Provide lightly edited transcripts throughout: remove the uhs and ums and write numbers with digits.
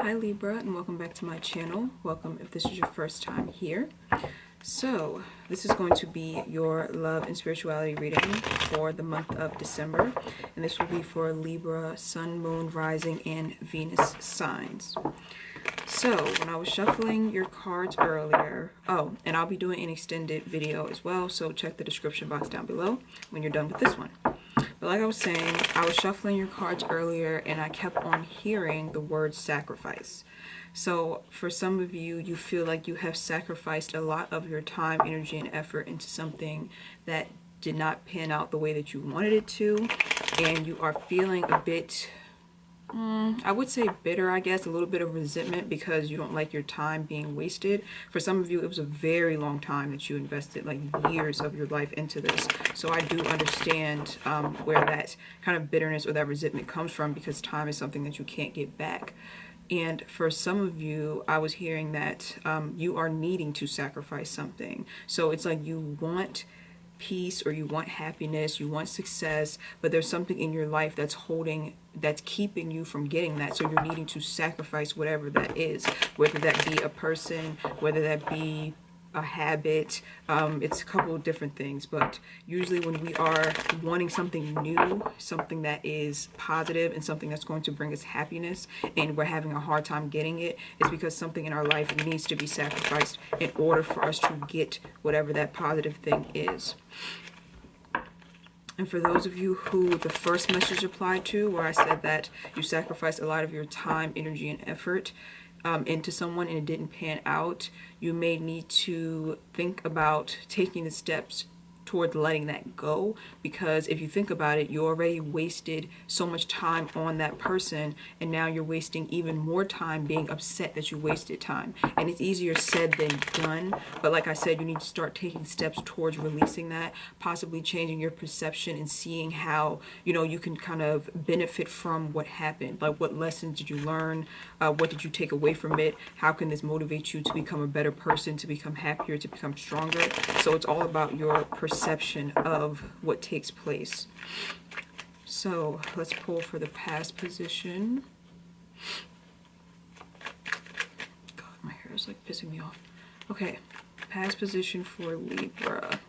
Hi Libra, and welcome back to my channel. Welcome if this is your first time here. So this is going to be your love and spirituality reading for the month of December, and this will be for Libra, Sun, Moon, Rising, and Venus signs. So when I was shuffling your cards earlier, and I'll be doing an extended video as well, so check the description box down below when you're done with this one. But like I was saying, I was shuffling your cards earlier and I kept on hearing the word sacrifice. So for some of you, you feel like you have sacrificed a lot of your time, energy, and effort into something that did not pan out the way that you wanted it to. And you are feeling a bit, I would say bitter, I guess, a little bit of resentment because you don't like your time being wasted. For some of you, it was a very long time that you invested, like years of your life into this. So I do understand where that kind of bitterness or that resentment comes from, because time is something that you can't get back. And for some of you, I was hearing that you are needing to sacrifice something. So it's like you want peace, or you want happiness, you want success, but there's something in your life that's keeping you from getting that. So you're needing to sacrifice whatever that is, whether that be a person, whether that be a habit. It's a couple of different things, but usually when we are wanting something new, something that is positive and something that's going to bring us happiness, and we're having a hard time getting it, it's because something in our life needs to be sacrificed in order for us to get whatever that positive thing is. And for those of you who the first message applied to, where I said that you sacrificed a lot of your time, energy, and effort into someone and it didn't pan out, you may need to think about taking the steps towards letting that go. Because if you think about it, you already wasted so much time on that person, and now you're wasting even more time being upset that you wasted time. And it's easier said than done, but like I said, you need to start taking steps towards releasing that, possibly changing your perception and seeing how, you can kind of benefit from what happened. Like, what lessons did you learn? What did you take away from it? How can this motivate you to become a better person, to become happier, to become stronger? So it's all about your perception of what takes place. So let's pull for the past position. God, my hair is like pissing me off. Okay, past position for Libra.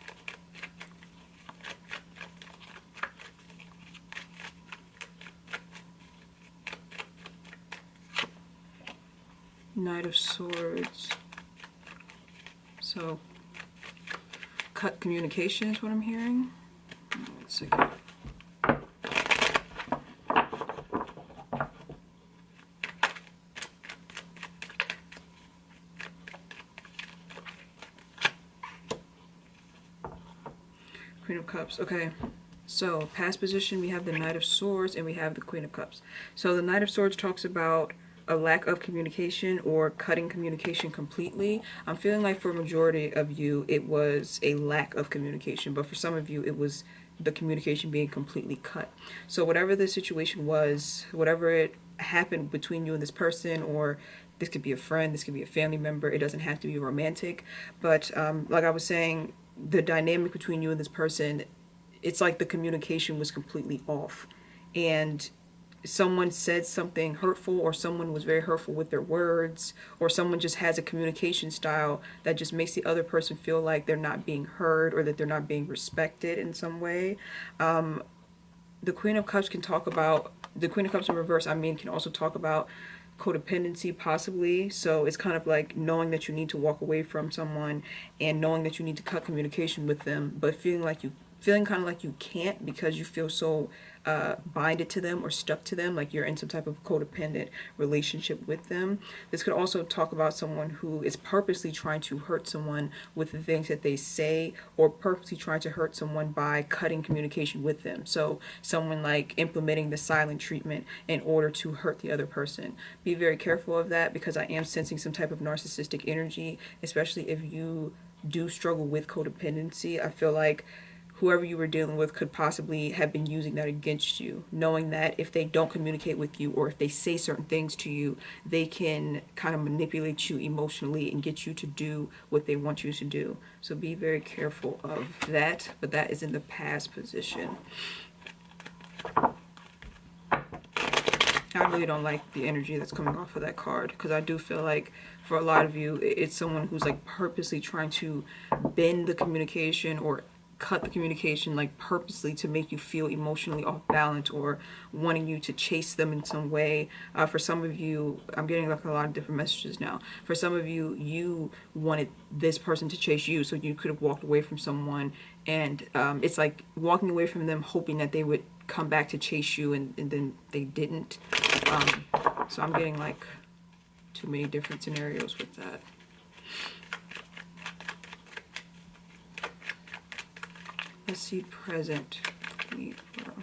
Knight of Swords. So cut communication is what I'm hearing. One second. Queen of Cups. Okay. So past position, we have the Knight of Swords and we have the Queen of Cups. So the Knight of Swords talks about a lack of communication or cutting communication completely. I'm feeling like for a majority of you, it was a lack of communication, but for some of you, it was the communication being completely cut. So whatever the situation was, whatever it happened between you and this person, or this could be a friend, this could be a family member, it doesn't have to be romantic, but like I was saying, the dynamic between you and this person, it's like the communication was completely off, and someone said something hurtful, or someone was very hurtful with their words, or someone just has a communication style that just makes the other person feel like they're not being heard, or that they're not being respected in some way. The Queen of Cups can talk about, the Queen of Cups in reverse, can also talk about codependency possibly. So it's kind of like knowing that you need to walk away from someone and knowing that you need to cut communication with them, but feeling kind of like you can't because you feel so binded to them or stuck to them, like you're in some type of codependent relationship with them. This could also talk about someone who is purposely trying to hurt someone with the things that they say, or purposely trying to hurt someone by cutting communication with them. So someone like implementing the silent treatment in order to hurt the other person. Be very careful of that, because I am sensing some type of narcissistic energy, especially if you do struggle with codependency. I feel like whoever you were dealing with could possibly have been using that against you, knowing that if they don't communicate with you, or if they say certain things to you, they can kind of manipulate you emotionally and get you to do what they want you to do. So be very careful of that, but that is in the past position. I really don't like the energy that's coming off of that card, because I do feel like for a lot of you, it's someone who's like purposely trying to bend the communication or cut the communication, like purposely to make you feel emotionally off balance, or wanting you to chase them in some way. For some of you, I'm getting like a lot of different messages now. For some of you, you wanted this person to chase you, so you could have walked away from someone, and it's like walking away from them hoping that they would come back to chase you, and then they didn't. So I'm getting like too many different scenarios with that. Let's see, present Libra.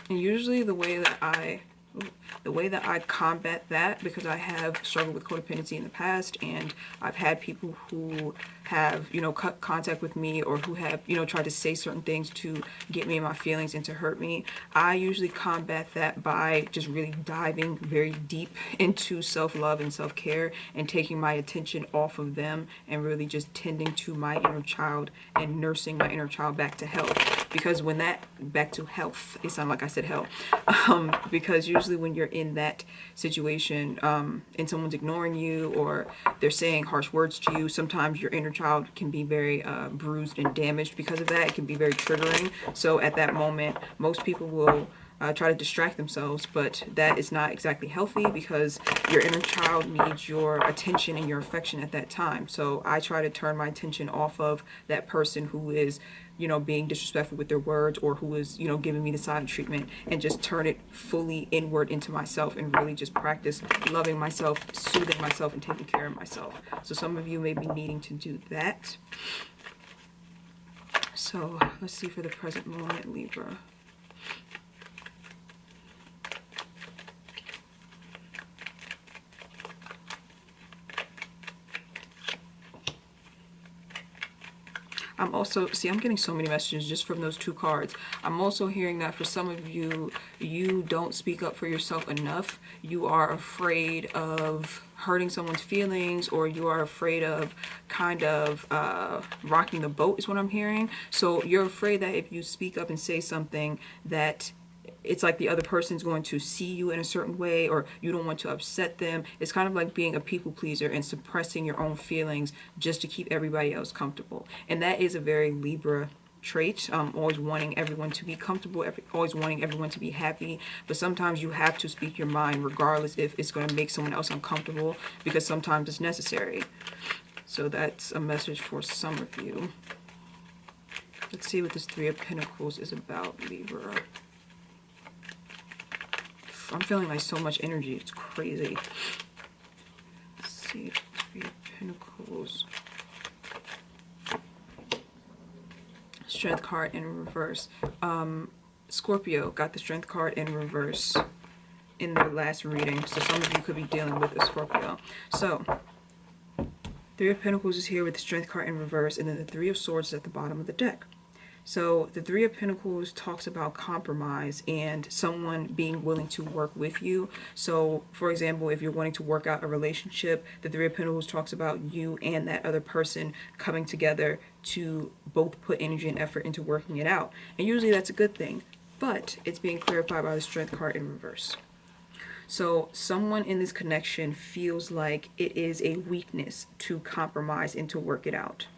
And usually the way that I combat that, because I have struggled with codependency in the past, and I've had people who have, you know, cut contact with me, or who have, you know, tried to say certain things to get me in my feelings and to hurt me. I usually combat that by just really diving very deep into self-love and self-care, and taking my attention off of them, and really just tending to my inner child and nursing my inner child back to health. Because when that, back to health, it sounded like I said hell. Because usually when you're in that situation, and someone's ignoring you, or they're saying harsh words to you, sometimes your inner child can be very bruised and damaged because of that. It can be very triggering. So at that moment, most people will try to distract themselves, but that is not exactly healthy, because your inner child needs your attention and your affection at that time. So I try to turn my attention off of that person who is, you know, being disrespectful with their words, or who is, you know, giving me the silent treatment, and just turn it fully inward into myself, and really just practice loving myself, soothing myself, and taking care of myself. So some of you may be needing to do that. So let's see for the present moment, Libra. I'm also, see, I'm getting so many messages just from those two cards. I'm also hearing that for some of you, you don't speak up for yourself enough. You are afraid of hurting someone's feelings, or you are afraid of kind of rocking the boat, is what I'm hearing. So you're afraid that if you speak up and say something, that it's like the other person's going to see you in a certain way, or you don't want to upset them. It's kind of like being a people pleaser and suppressing your own feelings just to keep everybody else comfortable. And that is a very Libra trait. Always wanting everyone to be comfortable, always wanting everyone to be happy. But sometimes you have to speak your mind, regardless if it's going to make someone else uncomfortable, because sometimes it's necessary. So that's a message for some of you. Let's see what this Three of Pentacles is about, Libra. I'm feeling like so much energy. It's crazy. Let's see. Three of Pentacles. Strength card in reverse. Scorpio got the Strength card in reverse in their last reading. So some of you could be dealing with a Scorpio. So Three of Pentacles is here with the Strength card in reverse. And then the Three of Swords is at the bottom of the deck. So the Three of Pentacles talks about compromise and someone being willing to work with you. So for example, if you're wanting to work out a relationship, the Three of Pentacles talks about you and that other person coming together to both put energy and effort into working it out. And usually that's a good thing, but it's being clarified by the Strength card in reverse. So someone in this connection feels like it is a weakness to compromise and to work it out.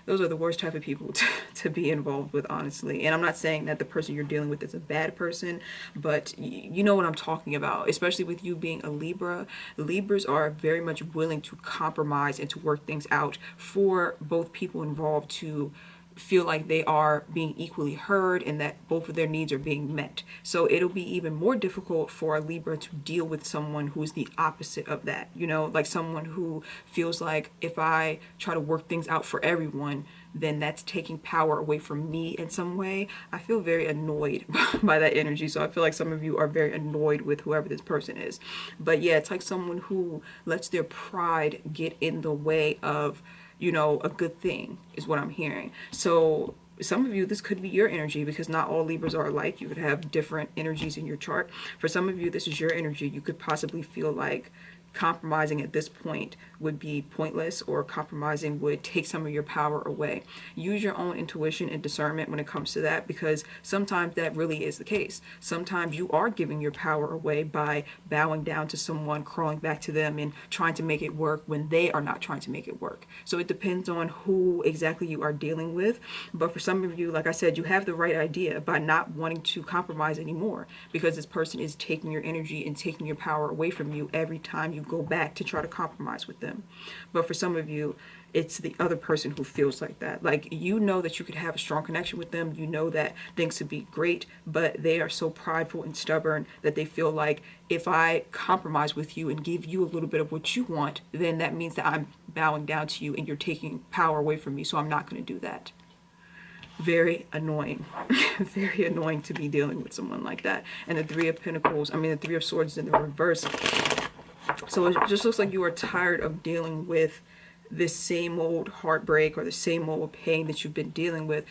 Those are the worst type of people to be involved with, honestly. And I'm not saying that the person you're dealing with is a bad person, but you know what I'm talking about. Especially with you being a Libra. Libras are very much willing to compromise and to work things out for both people involved to feel like they are being equally heard and that both of their needs are being met. So it'll be even more difficult for a Libra to deal with someone who is the opposite of that. You know, like someone who feels like if I try to work things out for everyone, then that's taking power away from me in some way. I feel very annoyed by that energy. So I feel like some of you are very annoyed with whoever this person is. But yeah, it's like someone who lets their pride get in the way of, you know, a good thing is what I'm hearing. So some of you, this could be your energy, because not all Libras are alike. You could have different energies in your chart. For some of you, this is your energy. You could possibly feel like compromising at this point would be pointless, or compromising would take some of your power away. Use your own intuition and discernment when it comes to that, because sometimes that really is the case. Sometimes you are giving your power away by bowing down to someone, crawling back to them, and trying to make it work when they are not trying to make it work. So it depends on who exactly you are dealing with. But for some of you, like I said, you have the right idea by not wanting to compromise anymore, because this person is taking your energy and taking your power away from you every time you go back to try to compromise with them. But for some of you, it's the other person who feels like that. Like, you know that you could have a strong connection with them. You know that things could be great, but they are so prideful and stubborn that they feel like, if I compromise with you and give you a little bit of what you want, then that means that I'm bowing down to you and you're taking power away from me. So I'm not going to do that. Very annoying. Very annoying to be dealing with someone like that. And the Three of Pentacles, the Three of Swords is in the reverse. So it just looks like you are tired of dealing with this same old heartbreak or the same old pain that you've been dealing with.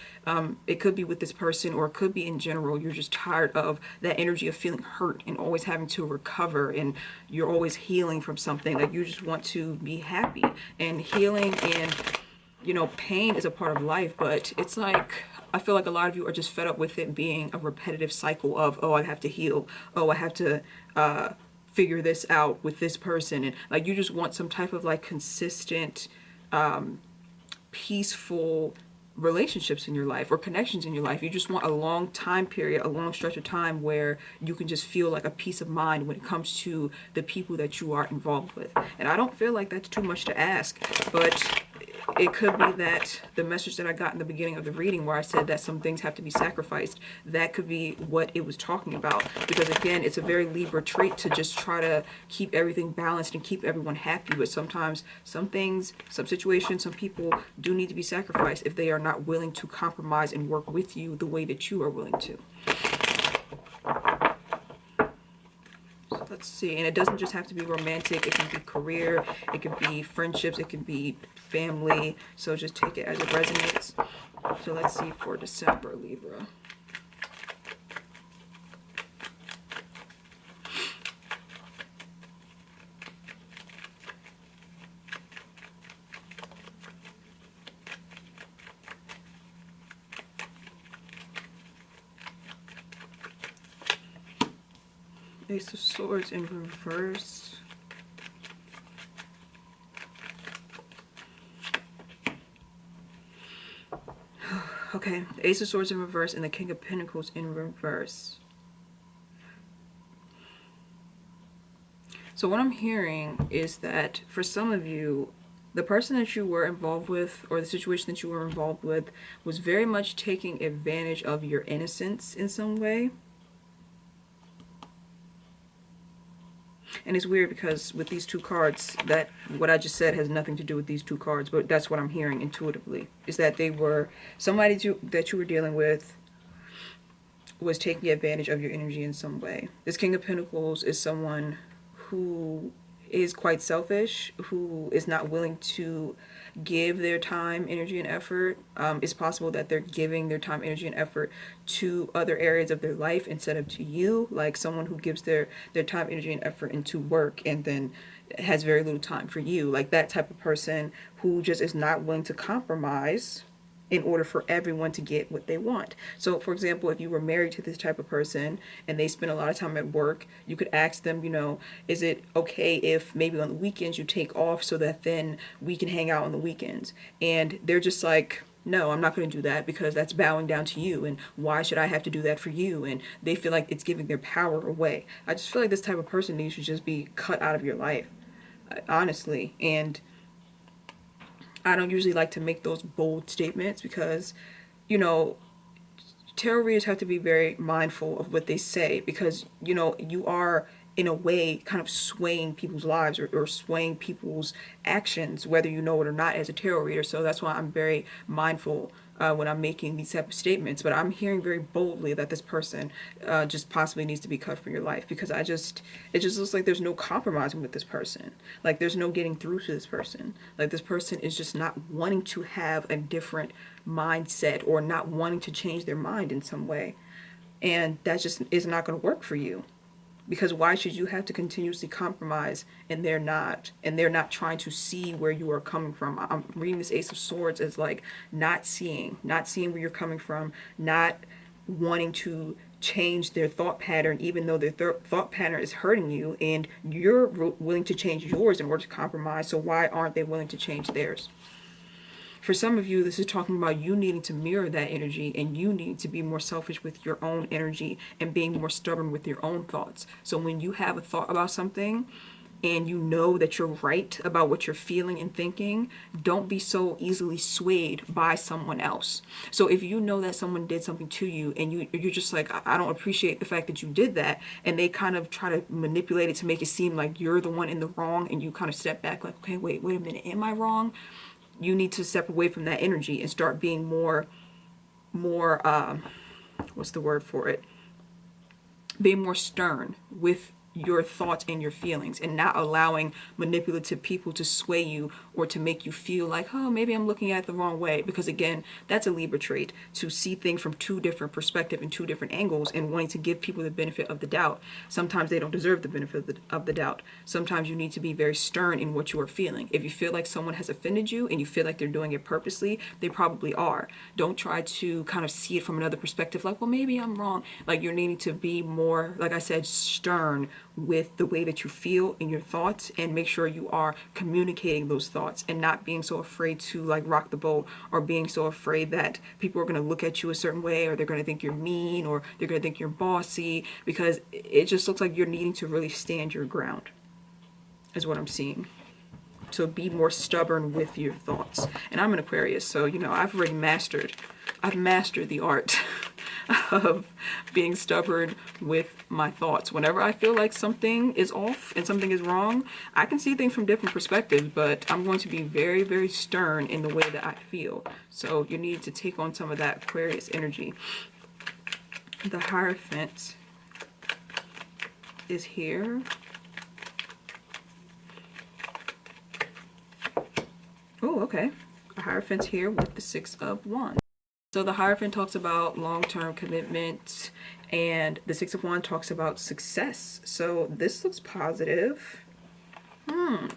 It could be with this person, or it could be in general. You're just tired of that energy of feeling hurt and always having to recover, and you're always healing from something. Like, you just want to be happy, and healing and, you know, pain is a part of life. But it's like, I feel like a lot of you are just fed up with it being a repetitive cycle of, oh, I have to heal. Oh, I have to figure this out with this person. And like, you just want some type of like consistent, peaceful relationships in your life, or connections in your life. You just want a long time period, a long stretch of time where you can just feel like a peace of mind when it comes to the people that you are involved with. And I don't feel like that's too much to ask, but it could be that the message that I got in the beginning of the reading, where I said that some things have to be sacrificed, that could be what it was talking about. Because again, it's a very Libra trait to just try to keep everything balanced and keep everyone happy. But sometimes some things, some situations, some people do need to be sacrificed if they are not willing to compromise and work with you the way that you are willing to. So let's see. And it doesn't just have to be romantic. It can be career. It can be friendships. It can be family. So just take it as it resonates. So let's see for December, Libra. Ace of Swords in reverse. Okay, the Ace of Swords in reverse and the King of Pentacles in reverse. So what I'm hearing is that for some of you, the person that you were involved with, or the situation that you were involved with, was very much taking advantage of your innocence in some way. And it's weird because with these two cards, that what I just said has nothing to do with these two cards, but that's what I'm hearing intuitively, is that they were somebody that you were dealing with was taking advantage of your energy in some way. This King of Pentacles is someone who is quite selfish, who is not willing to give their time, energy, and effort. It's possible that they're giving their time, energy, and effort to other areas of their life instead of to you, like someone who gives their time, energy, and effort into work and then has very little time for you. Like that type of person who just is not willing to compromise in order for everyone to get what they want. So for example, if you were married to this type of person and they spend a lot of time at work, you could ask them, you know, is it okay if maybe on the weekends you take off so that then we can hang out on the weekends? And they're just like, no, I'm not going to do that because that's bowing down to you, and why should I have to do that for you? And they feel like it's giving their power away. I just feel like this type of person needs to just be cut out of your life, honestly. And I don't usually like to make those bold statements because, you know, tarot readers have to be very mindful of what they say, because, you know, you are in a way kind of swaying people's lives, or swaying people's actions, whether you know it or not, as a tarot reader. So that's why I'm very mindful when I'm making these type of statements. But I'm hearing very boldly that this person just possibly needs to be cut from your life, because it just looks like there's no compromising with this person. Like there's no getting through to this person. Like this person is just not wanting to have a different mindset, or not wanting to change their mind in some way. And that just is not going to work for you. Because why should you have to continuously compromise and they're not, trying to see where you are coming from? I'm reading this Ace of Swords as like not seeing where you're coming from, not wanting to change their thought pattern, even though their thought pattern is hurting you, and you're willing to change yours in order to compromise. So why aren't they willing to change theirs? For some of you, this is talking about you needing to mirror that energy, and you need to be more selfish with your own energy and being more stubborn with your own thoughts. So when you have a thought about something and you know that you're right about what you're feeling and thinking, don't be so easily swayed by someone else. So if you know that someone did something to you and you're just like, I don't appreciate the fact that you did that, and they kind of try to manipulate it to make it seem like you're the one in the wrong, and you kind of step back like, okay, wait a minute, am I wrong? You need to step away from that energy and start being more what's the word for it? Being more stern with your thoughts and your feelings, and not allowing manipulative people to sway you or to make you feel like, oh, maybe I'm looking at it the wrong way. Because again, that's a Libra trait, to see things from two different perspectives and two different angles, and wanting to give people the benefit of the doubt. Sometimes they don't deserve the benefit of the doubt. Sometimes you need to be very stern in what you are feeling. If you feel like someone has offended you and you feel like they're doing it purposely, they probably are. Don't try to kind of see it from another perspective, like, well, maybe I'm wrong. Like, you're needing to be more, like I said, stern with the way that you feel in your thoughts, and make sure you are communicating those thoughts and not being so afraid to like rock the boat, or being so afraid that people are going to look at you a certain way, or they're going to think you're mean, or they're going to think you're bossy, because it just looks like you're needing to really stand your ground is what I'm seeing. So be more stubborn with your thoughts. And I'm an Aquarius, so you know, I've mastered the art of being stubborn with my thoughts. Whenever I feel like something is off and something is wrong, I can see things from different perspectives, but I'm going to be very, very stern in the way that I feel. So you need to take on some of that Aquarius energy. The Hierophant is here. Oh, okay. The Hierophant's here with the Six of Wands. So the Hierophant talks about long-term commitment, and the Six of Wands talks about success. So this looks positive.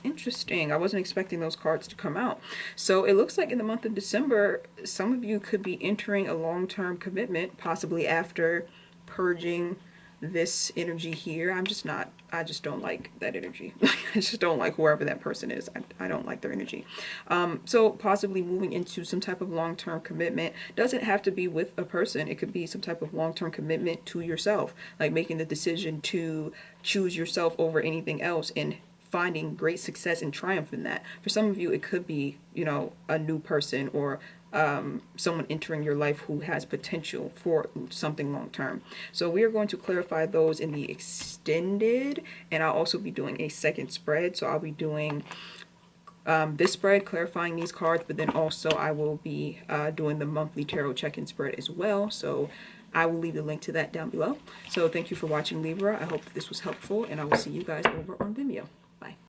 Interesting. I wasn't expecting those cards to come out. So it looks like in the month of December, some of you could be entering a long-term commitment, possibly after purging this energy here. I just don't like that energy. I just don't like whoever that person is. I don't like their energy. So possibly moving into some type of long-term commitment. Doesn't have to be with a person. It could be some type of long-term commitment to yourself, like making the decision to choose yourself over anything else, and finding great success and triumph in that. For some of you, it could be, you know, a new person, or someone entering your life who has potential for something long term. So we are going to clarify those in the extended, and I'll also be doing a second spread. So I'll be doing this spread, clarifying these cards, but then also I will be doing the monthly tarot check-in spread as well. So I will leave the link to that down below. So thank you for watching, Libra. I hope that this was helpful, and I will see you guys over on Vimeo. Bye.